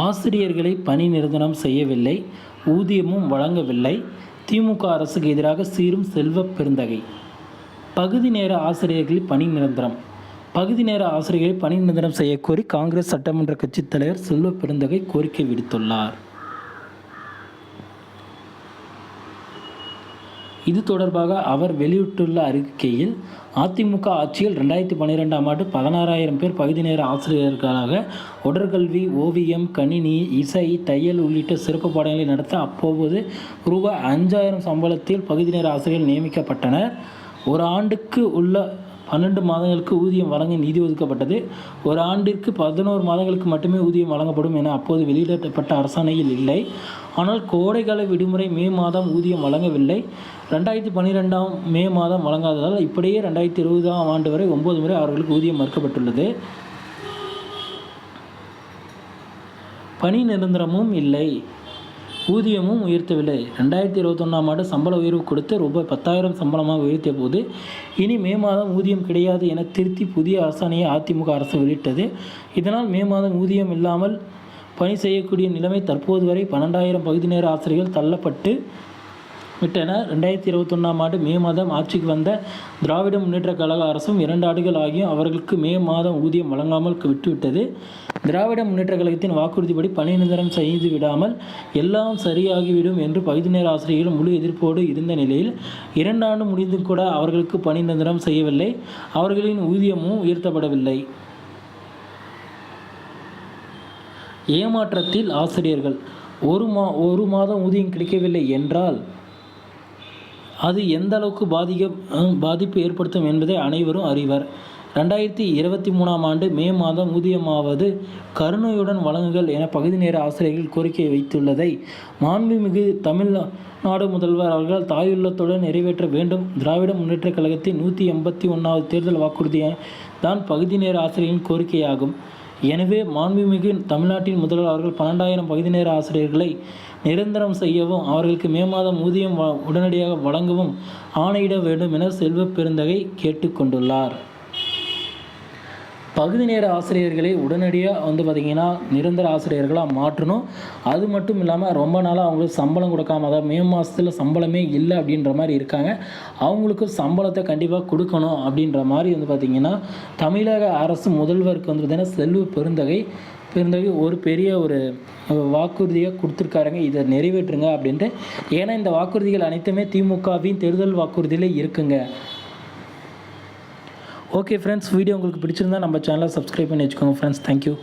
ஆசிரியர்களை பணி நிரந்தரம் செய்யவில்லை, ஊதியமும் வழங்கவில்லை. திமுக அரசுக்கு எதிராக சீரும் செல்வ பெருந்தகை. பகுதி நேர ஆசிரியர்களில் பணி நிரந்தரம். பகுதி நேர ஆசிரியர்களை பணி நிரந்தரம் செய்யக்கோரி காங்கிரஸ் சட்டமன்ற கட்சித் தலைவர் செல்வ பெருந்தகை கோரிக்கை விடுத்துள்ளார். இது தொடர்பாக அவர் வெளியிட்டுள்ள அறிக்கையில், அதிமுக ஆட்சியில் 2012ஆம் ஆண்டு 16,000 பேர் பகுதி நேர ஆசிரியர்களாக உடற்கல்வி, ஓவியம், கணினி, இசை, தையல் உள்ளிட்ட சிறப்பு பாடங்களை நடத்த அப்போது ரூபாய் 5,000 சம்பளத்தில் பகுதி நேர ஆசிரியர்கள் நியமிக்கப்பட்டனர். ஒரு ஆண்டுக்கு உள்ள 12 மாதங்களுக்கு ஊதியம் வழங்க நிதி ஒதுக்கப்பட்டது. ஒரு ஆண்டிற்கு 11 மாதங்களுக்கு மட்டுமே ஊதியம் வழங்கப்படும் என அப்போது வெளியிடப்பட்ட அரசாணையில் இல்லை. ஆனால் கோடைகால விடுமுறை மே மாதம் ஊதியம் வழங்கவில்லை. 2012ஆம் மே மாதம் வழங்காததால் இப்படியே 2020ஆம் ஆண்டு வரை 9 முறை அவர்களுக்கு ஊதியம் மறுக்கப்பட்டுள்ளது. பணி நிரந்தரமும் இல்லை, ஊதியமும் உயர்த்தவில்லை. 2021ஆம் ஆண்டு சம்பள உயர்வு கொடுத்து ரூபாய் 10,000 சம்பளமாக உயர்த்திய போது, இனி மே மாதம் ஊதியம் கிடையாது என திருத்தி புதிய அரசாணையை அதிமுக அரசு வெளியிட்டது. இதனால் மே மாதம் ஊதியம் இல்லாமல் பணி செய்யக்கூடிய நிலைமை தற்போது வரை 12,000 பகுதி நேர ஆசிரியர்கள் தள்ளப்பட்டு விட்டனர். 2021ஆம் ஆண்டு மே மாதம் ஆட்சிக்கு வந்த திராவிட முன்னேற்ற கழக அரசும் 2 ஆண்டுகள் ஆகியும் அவர்களுக்கு மே மாதம் ஊதியம் வழங்காமல் விட்டுவிட்டது. திராவிட முன்னேற்ற கழகத்தின் வாக்குறுதிப்படி பணி நிரந்தரம் செய்து விடாமல் எல்லாம் சரியாகிவிடும் என்று பகுதி நேர ஆசிரியர்கள் முழு எதிர்ப்போடு இருந்த நிலையில் 2 ஆண்டு முடிந்தும் கூட அவர்களுக்கு பணி நிரந்தரம் செய்யவில்லை. அவர்களின் ஊதியமும் உயர்த்தப்படவில்லை. ஏமாற்றத்தில் ஆசிரியர்கள். ஒரு மாதம் ஊதியம் கிடைக்கவில்லை என்றால் அது எந்த அளவுக்கு பாதிப்பு ஏற்படுத்தும் என்பதை அனைவரும் அறிவர். 2023ஆம் ஆண்டு மே மாதம் ஊதியமாவது கருணையுடன் வழங்குங்கள் என பகுதி நேர ஆசிரியர்கள் கோரிக்கை வைத்துள்ளதை மாண்புமிகு தமிழ்நாடு முதல்வர் அவர்கள் தாயுள்ளத்துடன் நிறைவேற்ற வேண்டும். திராவிட முன்னேற்ற கழகத்தின் 181வது தேர்தல் வாக்குறுதி தான் பகுதி நேர ஆசிரியர்களின் கோரிக்கையாகும். எனவே மாண்புமிகு தமிழ்நாட்டின் முதல்வர் அவர்கள் 12,000 பகுதி நேர ஆசிரியர்களை நிரந்தரம் செய்யவும் அவர்களுக்கு மே மாதம் ஊதியம் உடனடியாக வழங்கவும் ஆணையிட வேண்டும் என செல்வ பெருந்தகை கேட்டுக்கொண்டுள்ளார். பகுதி நேர ஆசிரியர்களை உடனடியாக பார்த்திங்கன்னா நிரந்தர ஆசிரியர்களாக மாற்றணும். அது மட்டும் இல்லாமல் ரொம்ப நாளாக அவங்களுக்கு சம்பளம் கொடுக்காம, அதாவது மே மாதத்தில் சம்பளமே இல்லை அப்படின்ற மாதிரி இருக்காங்க. அவங்களுக்கு சம்பளத்தை கண்டிப்பாக கொடுக்கணும் அப்படின்ற மாதிரி பார்த்திங்கன்னா தமிழக அரசு முதல்வருக்கு பார்த்திங்கன்னா செல்வ பெருந்தகை ஒரு பெரிய ஒரு வாக்குறுதியாக கொடுத்துருக்காருங்க. இதை நிறைவேற்றுங்க அப்படின்ட்டு. ஏன்னா இந்த வாக்குறுதிகள் அனைத்துமே திமுகவின் தேர்தல் வாக்குறுதியிலே இருக்குங்க. ஓகே ஃப்ரெண்ட்ஸ், வீடியோ உங்களுக்கு பிடிச்சிருந்தா நம்ம சேனலை சப்ஸ்கிரைப் பண்ணி வச்சுக்கோங்க ஃப்ரெண்ட்ஸ். தேங்க்யூ.